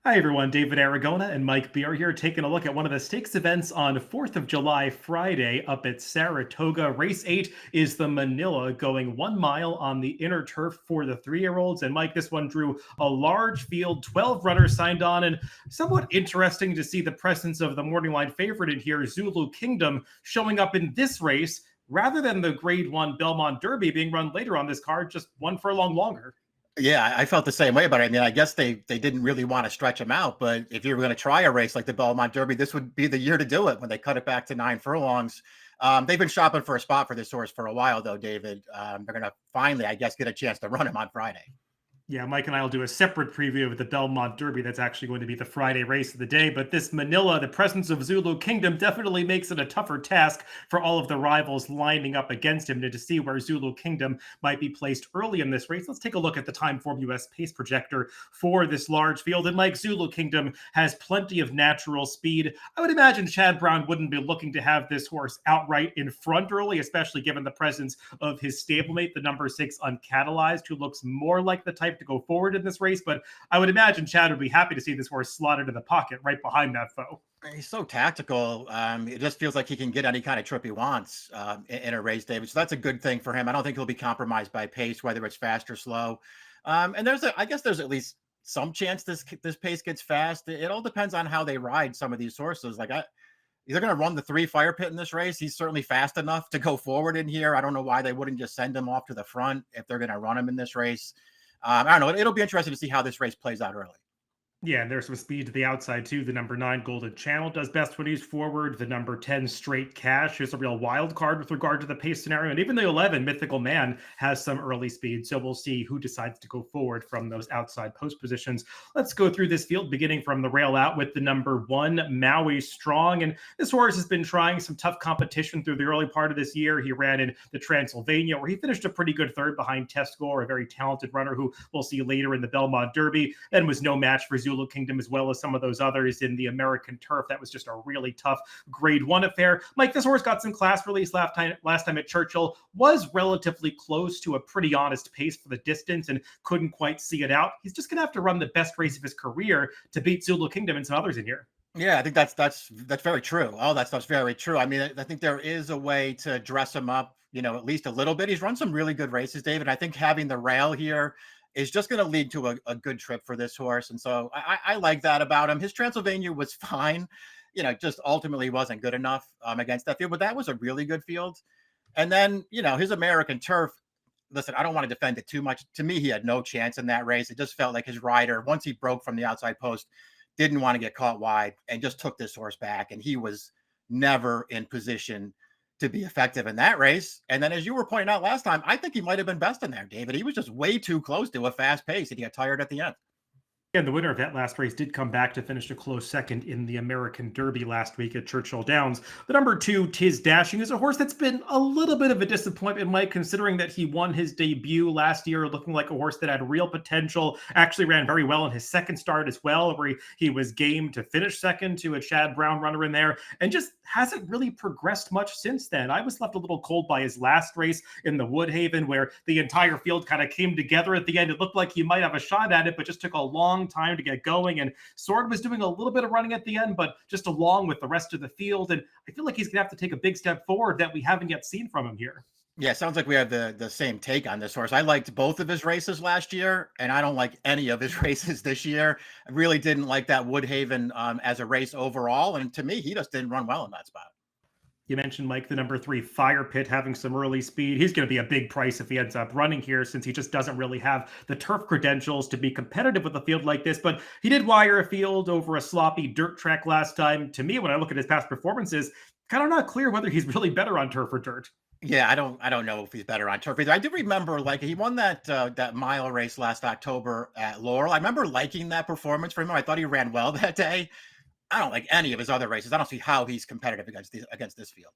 Hi everyone, David Aragona and Mike Beer here, taking a look at one of the stakes events on 4th of July Friday up at Saratoga. Race 8 is the Manila, going 1 mile on the inner turf for the 3-year-olds. And Mike, this one drew a large field, 12 runners signed on, and somewhat interesting to see the presence of the morning line favorite in here, Zulu Kingdom, showing up in this race rather than the Grade 1 Belmont Derby being run later on this card, just one furlong longer. Yeah, I felt the same way about it. I mean, I guess they didn't really want to stretch him out, but if you were going to try a race like the Belmont Derby, this would be the year to do it when they cut it back to 9 furlongs. They've been shopping for a spot for this horse for a while, though, David. They're going to finally, I guess, get a chance to run him on Friday. Yeah, Mike and I will do a separate preview of the Belmont Derby. That's actually going to be the Friday race of the day. But this Manila, the presence of Zulu Kingdom definitely makes it a tougher task for all of the rivals lining up against him. To see where Zulu Kingdom might be placed early in this race, let's take a look at the Timeform US pace projector for this large field. And Mike, Zulu Kingdom has plenty of natural speed. I would imagine Chad Brown wouldn't be looking to have this horse outright in front early, especially given the presence of his stablemate, the number 6 Uncatalyzed, who looks more like the type to go forward in this race, but I would imagine Chad would be happy to see this horse slotted in the pocket right behind that foe. He's so tactical. It just feels like he can get any kind of trip he wants in a race, David. So that's a good thing for him. I don't think he'll be compromised by pace, whether it's fast or slow. And I guess there's at least some chance this pace gets fast. It all depends on how they ride some of these horses. They're going to run the 3 Firepit in this race. He's certainly fast enough to go forward in here. I don't know why they wouldn't just send him off to the front if they're going to run him in this race. I don't know. It'll be interesting to see how this race plays out early. Yeah, and there's some speed to the outside too. The number 9 Golden Channel does best when he's forward. The number 10 Straight Cash is a real wild card with regard to the pace scenario. And even the 11 Mythical Man has some early speed. So we'll see who decides to go forward from those outside post positions. Let's go through this field, beginning from the rail out with the number 1 Maui Strong. And this horse has been trying some tough competition through the early part of this year. He ran in the Transylvania, where he finished a pretty good third behind Tescore, a very talented runner who we'll see later in the Belmont Derby, and was no match for Zulu Kingdom, as well as some of those others in the American turf. That was just a really tough Grade 1 affair. Mike, this horse got some class release last time at Churchill, was relatively close to a pretty honest pace for the distance and couldn't quite see it out. He's just going to have to run the best race of his career to beat Zulu Kingdom and some others in here. Yeah, I think that's very true. All that stuff's very true. I mean, I think there is a way to dress him up, at least a little bit. He's run some really good races, David. I think having the rail here is just going to lead to a good trip for this horse. And so I like that about him. His Transylvania was fine, just ultimately wasn't good enough against that field, but that was a really good field. And then, his American turf, listen, I don't want to defend it too much. To me, he had no chance in that race. It just felt like his rider, once he broke from the outside post, didn't want to get caught wide and just took this horse back. And he was never in position to be effective in that race. And then, as you were pointing out last time, I think he might have been best in there, David. He was just way too close to a fast pace and he got tired at the end. And the winner of that last race did come back to finish a close second in the American Derby last week at Churchill Downs. The number 2, Tiz Dashing, is a horse that's been a little bit of a disappointment, Mike, considering that he won his debut last year, looking like a horse that had real potential. Actually ran very well in his second start as well, where he was game to finish second to a Chad Brown runner in there, and just hasn't really progressed much since then. I was left a little cold by his last race in the Woodhaven, where the entire field kind of came together at the end. It looked like he might have a shot at it, but just took a long time to get going. And Sword was doing a little bit of running at the end, but just along with the rest of the field. And I feel like he's going to have to take a big step forward that we haven't yet seen from him here. Yeah, sounds like we have the same take on this horse. I liked both of his races last year, and I don't like any of his races this year. I really didn't like that Woodhaven as a race overall. And to me, he just didn't run well in that spot. You mentioned, Mike, the number 3 Firepit having some early speed. He's going to be a big price if he ends up running here, since he just doesn't really have the turf credentials to be competitive with a field like this. But he did wire a field over a sloppy dirt track last time. To me, when I look at his past performances, kind of not clear whether he's really better on turf or dirt. Yeah, I don't know if he's better on turf either. I do remember he won that mile race last October at Laurel. I remember liking that performance for him. I thought he ran well that day. I don't like any of his other races. I don't see how he's competitive against this field.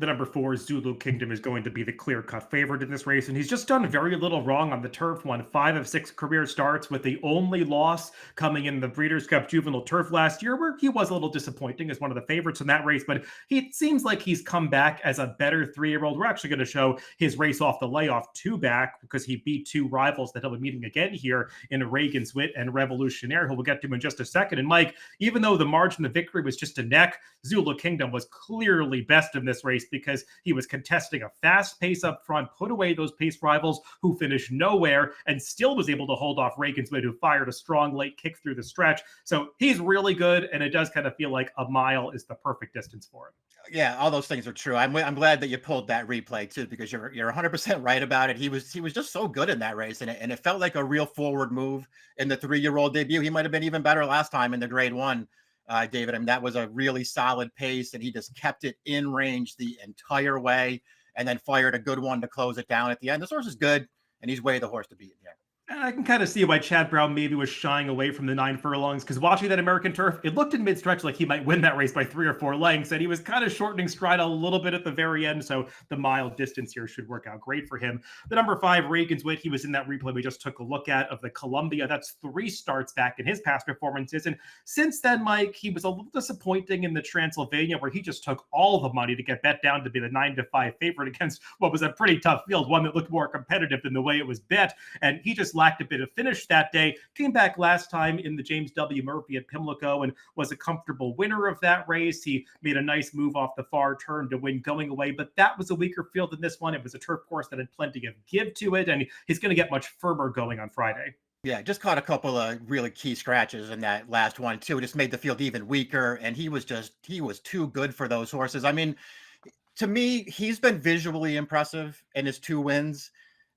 The number 4 Zulu Kingdom is going to be the clear-cut favorite in this race, and he's just done very little wrong on the turf. Won 5 of 6 career starts, with the only loss coming in the Breeders' Cup Juvenile Turf last year, where he was a little disappointing as one of the favorites in that race. But he seems like he's come back as a better 3-year-old. We're actually going to show his race off the layoff 2 back, because he beat 2 rivals that he'll be meeting again here in Reagan's Wit and Revolutionire, who we'll get to in just a second. And Mike, even though the margin of victory was just a neck, Zulu Kingdom was clearly best in this race, because he was contesting a fast pace up front, put away those pace rivals who finished nowhere, and still was able to hold off Reagan's Wit, who fired a strong late kick through the stretch. So he's really good, and it does kind of feel like a mile is the perfect distance for him. Yeah, all those things are true. I'm glad that you pulled that replay too, because you're 100% right about it. He was just so good in that race, and it felt like a real forward move in the 3-year-old debut. He might have been even better last time in the Grade 1. David. I mean, that was a really solid pace, and he just kept it in range the entire way, and then fired a good one to close it down at the end. This horse is good, and he's way the horse to beat here. And I can kind of see why Chad Brown maybe was shying away from the 9 furlongs, because watching that American turf, it looked in mid-stretch like he might win that race by 3 or 4 lengths, and he was kind of shortening stride a little bit at the very end, so the mile distance here should work out great for him. The number 5, Reagan's Wit, he was in that replay we just took a look at of the Columbia. That's 3 starts back in his past performances, and since then, Mike, he was a little disappointing in the Transylvania, where he just took all the money to get bet down to be the 9-5 favorite against what was a pretty tough field, one that looked more competitive than the way it was bet, and he just lacked a bit of finish that day. Came back last time in the James W. Murphy at Pimlico and was a comfortable winner of that race. He made a nice move off the far turn to win going away, but that was a weaker field than this one. It was a turf course that had plenty of give to it, and he's going to get much firmer going on Friday. Yeah, just caught a couple of really key scratches in that last one too. It just made the field even weaker, and he was too good for those horses. I mean, to me, he's been visually impressive in his 2 wins.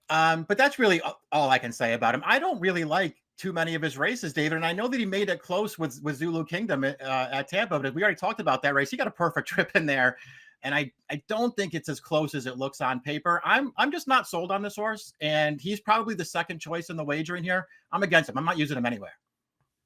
But that's really all I can say about him. I don't really like too many of his races, David. And I know that he made it close with Zulu Kingdom at Tampa, but we already talked about that race. He got a perfect trip in there. And I don't think it's as close as it looks on paper. I'm just not sold on this horse. And he's probably the second choice in the wagering here. I'm against him. I'm not using him anywhere.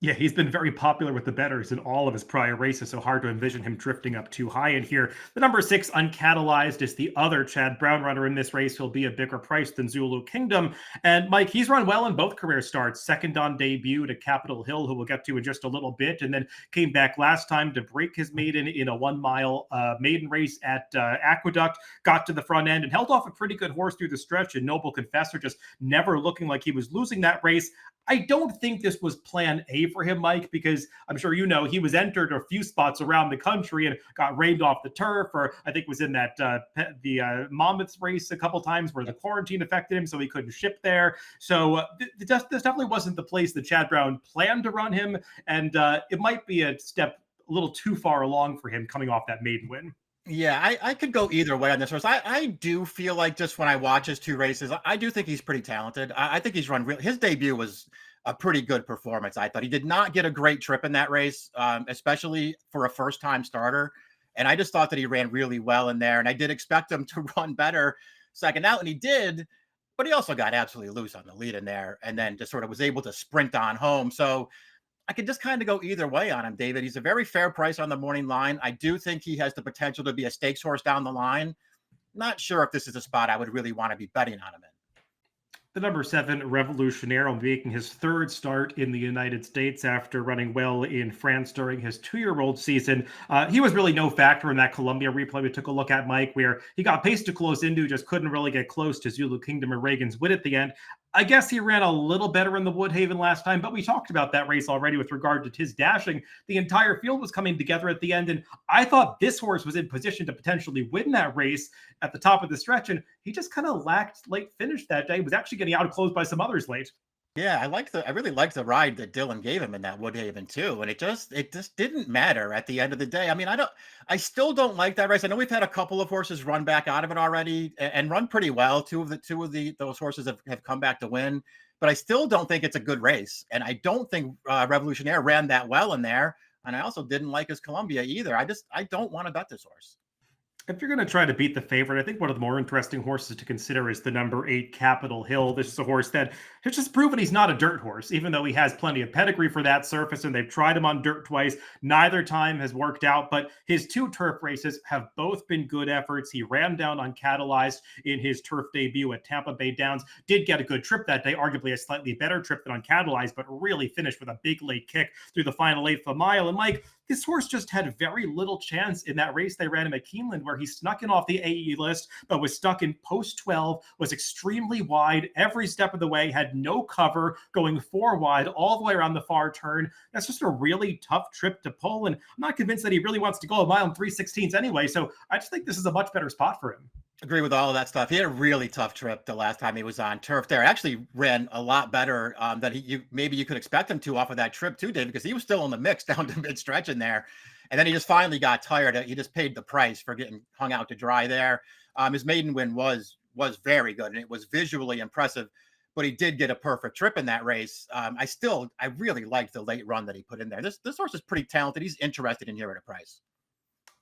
Yeah, he's been very popular with the bettors in all of his prior races, so hard to envision him drifting up too high in here. The number 6, Uncatalyzed, is the other Chad Brown runner in this race. He'll be a bigger price than Zulu Kingdom. And Mike, he's run well in both career starts. Second on debut to Capitol Hill, who we'll get to in just a little bit, and then came back last time to break his maiden in a 1-mile maiden race at Aqueduct. Got to the front end and held off a pretty good horse through the stretch, and Noble Confessor just never looking like he was losing that race. I don't think this was plan A for him, Mike, because I'm sure you know he was entered a few spots around the country and got rained off the turf, or I think was in that the Monmouth's race a couple times where the quarantine affected him, so he couldn't ship there. So this definitely wasn't the place that Chad Brown planned to run him, and it might be a step a little too far along for him coming off that maiden win. Yeah, I could go either way on this horse. I do feel like, just when I watch his 2 races, I do think he's pretty talented. I think he's run his debut was a pretty good performance. I thought he did not get a great trip in that race, especially for a first-time starter. And I just thought that he ran really well in there. And I did expect him to run better second out, and he did. But he also got absolutely loose on the lead in there, and then just sort of was able to sprint on home. So I could just kind of go either way on him, David. He's a very fair price on the morning line. I do think he has the potential to be a stakes horse down the line. Not sure if this is a spot I would really want to be betting on him in. The number 7, Revolutionire, will be making his 3rd start in the United States after running well in France during his 2-year-old season. He was really no factor in that Columbia replay we took a look at, Mike, where he got paced to close into, just couldn't really get close to Zulu Kingdom or Reagan's Wit at the end. I guess he ran a little better in the Woodhaven last time, but we talked about that race already with regard to his dashing. The entire field was coming together at the end, and I thought this horse was in position to potentially win that race at the top of the stretch, and he just kind of lacked late finish that day. He was actually getting outclosed by some others late. Yeah, I really liked the ride that Dylan gave him in that Woodhaven too, and it just didn't matter at the end of the day. I mean, I still don't like that race. I know we've had a couple of horses run back out of it already and run pretty well. Two of those horses have come back to win, but I still don't think it's a good race, and I don't think Revolutionaire ran that well in there. And I also didn't like his Columbia either. I don't want to bet this horse. If you're going to try to beat the favorite, I think one of the more interesting horses to consider is the number 8 Capitol Hill. This is a horse that has just proven he's not a dirt horse, even though he has plenty of pedigree for that surface, and they've tried him on dirt twice. Neither time has worked out, but his 2 turf races have both been good efforts. He ran down Uncatalyzed in his turf debut at Tampa Bay Downs, did get a good trip that day, arguably a slightly better trip than Uncatalyzed, but really finished with a big late kick through the final eighth of a mile. And Mike, this horse just had very little chance in that race they ran him at Keeneland, where he snuck in off the AE list, but was stuck in post 12, was extremely wide every step of the way, had no cover, going 4 wide all the way around the far turn. That's just a really tough trip to pull, and I'm not convinced that he really wants to go a mile and 3/16 anyway, so I just think this is a much better spot for him. Agree with all of that stuff. He had a really tough trip the last time he was on turf there. Actually ran a lot better than maybe you could expect him to off of that trip too, Dave, because he was still in the mix down to mid stretch in there. And then he just finally got tired. He just paid the price for getting hung out to dry there. His maiden win was very good, and it was visually impressive, but he did get a perfect trip in that race. I really liked the late run that he put in there. This horse is pretty talented. He's interested in here at a price.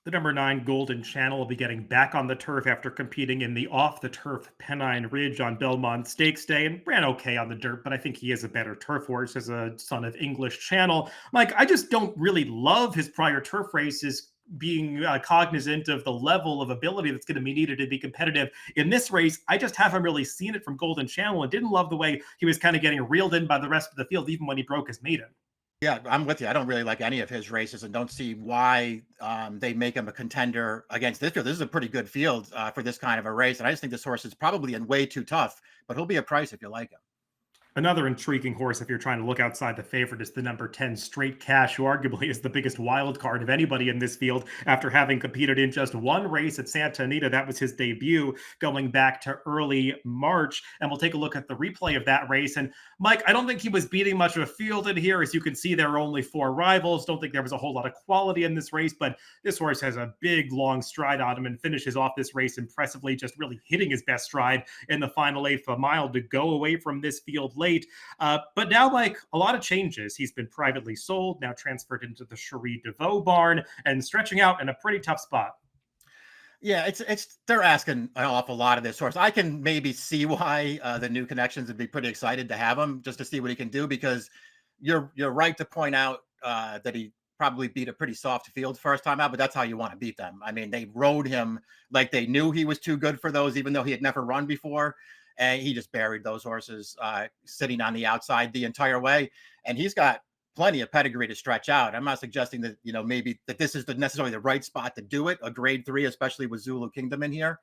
The number 9 Golden Channel will be getting back on the turf after competing in the off-the-turf Pennine Ridge on Belmont Stakes Day, and ran okay on the dirt, but I think he is a better turf horse as a son of English Channel. Mike, I just don't really love his prior turf races, being cognizant of the level of ability that's going to be needed to be competitive in this race. I just haven't really seen it from Golden Channel, and didn't love the way he was kind of getting reeled in by the rest of the field, even when he broke his maiden. Yeah, I'm with you. I don't really like any of his races and don't see why they make him a contender against this field. This is a pretty good field for this kind of a race. And I just think this horse is probably in way too tough, but he'll be a price if you like him. Another intriguing horse, if you're trying to look outside the favorite, is the number 10 Straight Cash, who arguably is the biggest wild card of anybody in this field after having competed in just one race at Santa Anita. That was his debut going back to early March. And we'll take a look at the replay of that race. And Mike, I don't think he was beating much of a field in here. As you can see, there are only 4 rivals. Don't think there was a whole lot of quality in this race, but this horse has a big, long stride on him and finishes off this race impressively, just really hitting his best stride in the final eighth of a mile to go away from this field late. But now, like, a lot of changes. He's been privately sold, now transferred into the Cherie DeVoe barn, and stretching out in a pretty tough spot. Yeah, it's they're asking an awful lot of this horse. I can maybe see why the new connections would be pretty excited to have him just to see what he can do, because you're right to point out that he probably beat a pretty soft field first time out, but that's how you want to beat them. I mean, they rode him like they knew he was too good for those, even though he had never run before. And he just buried those horses sitting on the outside the entire way. And he's got plenty of pedigree to stretch out. I'm not suggesting that, maybe that this is necessarily the right spot to do it, a grade 3, especially with Zulu Kingdom in here.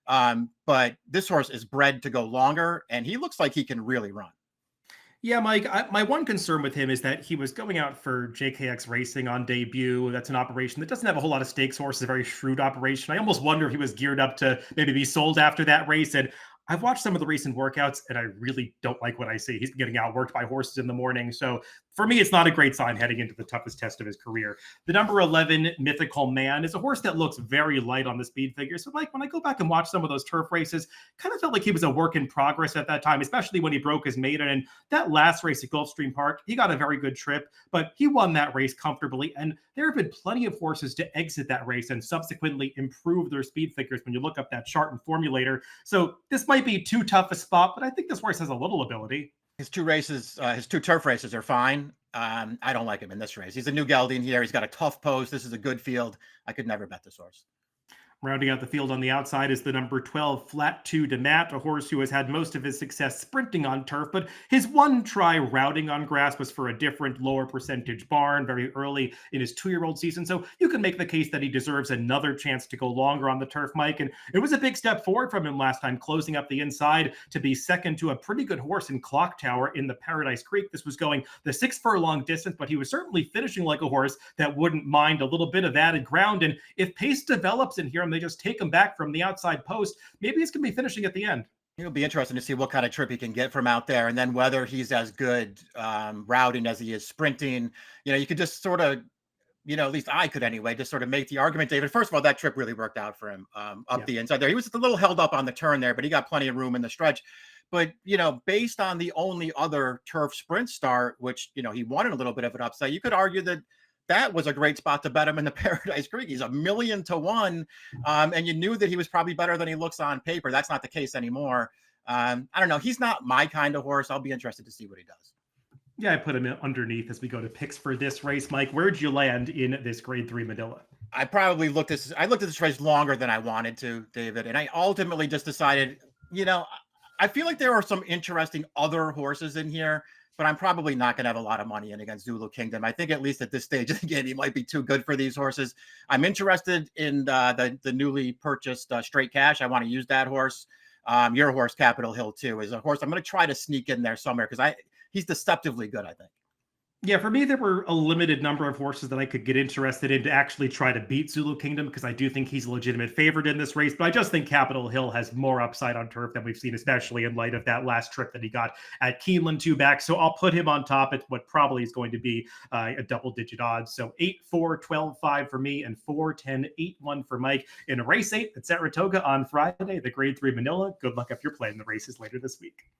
But this horse is bred to go longer, and he looks like he can really run. Yeah, Mike, my one concern with him is that he was going out for JKX Racing on debut. That's an operation that doesn't have a whole lot of stakes horses, a very shrewd operation. I almost wonder if he was geared up to maybe be sold after that race. And I've watched some of the recent workouts, and I really don't like what I see. He's getting outworked by horses in the morning. So for me, it's not a great sign heading into the toughest test of his career. The number 11 Mythical Man is a horse that looks very light on the speed figure. So like when I go back and watch some of those turf races, kind of felt like he was a work in progress at that time, especially when he broke his maiden. And that last race at Gulfstream Park, he got a very good trip, but he won that race comfortably. And there have been plenty of horses to exit that race and subsequently improve their speed figures when you look up that chart and formulator. So this might be too tough a spot, but I think this horse has a little ability. His 2 races, his 2 turf races are fine. I don't like him in this race. He's a new gelding here. He's got a tough post. This is a good field. I could never bet this horse. Rounding out the field on the outside is the number 12 Flat 2 Damat, a horse who has had most of his success sprinting on turf, but his one try routing on grass was for a different, lower percentage barn very early in his 2-year-old season. So you can make the case that he deserves another chance to go longer on the turf, Mike. And it was a big step forward from him last time, closing up the inside to be second to a pretty good horse in Clock Tower in the Paradise Creek. This was going the 6 furlong distance, but he was certainly finishing like a horse that wouldn't mind a little bit of added ground. And if pace develops in here, they just take him back from the outside post, maybe he's going to be finishing at the end. It'll be interesting to see what kind of trip he can get from out there, and then whether he's as good routing as he is sprinting. You could just sort of, at least I could anyway, just sort of make the argument, David. First of all, that trip really worked out for him up the inside there. He was a little held up on the turn there, but he got plenty of room in the stretch. But, based on the only other turf sprint start, which, he wanted a little bit of an upside, you could argue that that was a great spot to bet him in the Paradise Creek. He's 1,000,000 to 1. And you knew that he was probably better than he looks on paper. That's not the case anymore. I don't know. He's not my kind of horse. I'll be interested to see what he does. Yeah, I put him underneath as we go to picks for this race. Mike, where'd you land in this Grade 3 Manila? I probably looked at this race longer than I wanted to, David, and I ultimately just decided, I feel like there are some interesting other horses in here, but I'm probably not going to have a lot of money in against Zulu Kingdom. I think at least at this stage of the game, he might be too good for these horses. I'm interested in the newly purchased Straight Cash. I want to use that horse. Your horse, Capitol Hill, too, is a horse I'm going to try to sneak in there somewhere because he's deceptively good, I think. Yeah, for me, there were a limited number of horses that I could get interested in to actually try to beat Zulu Kingdom because I do think he's a legitimate favorite in this race. But I just think Capitol Hill has more upside on turf than we've seen, especially in light of that last trip that he got at Keeneland 2 back. So I'll put him on top at what probably is going to be a double-digit odds. So 8-4, 12-5 for me, and 4-10, 8-1 for Mike in race 8 at Saratoga on Friday, the Grade 3 Manila. Good luck if you're playing the races later this week.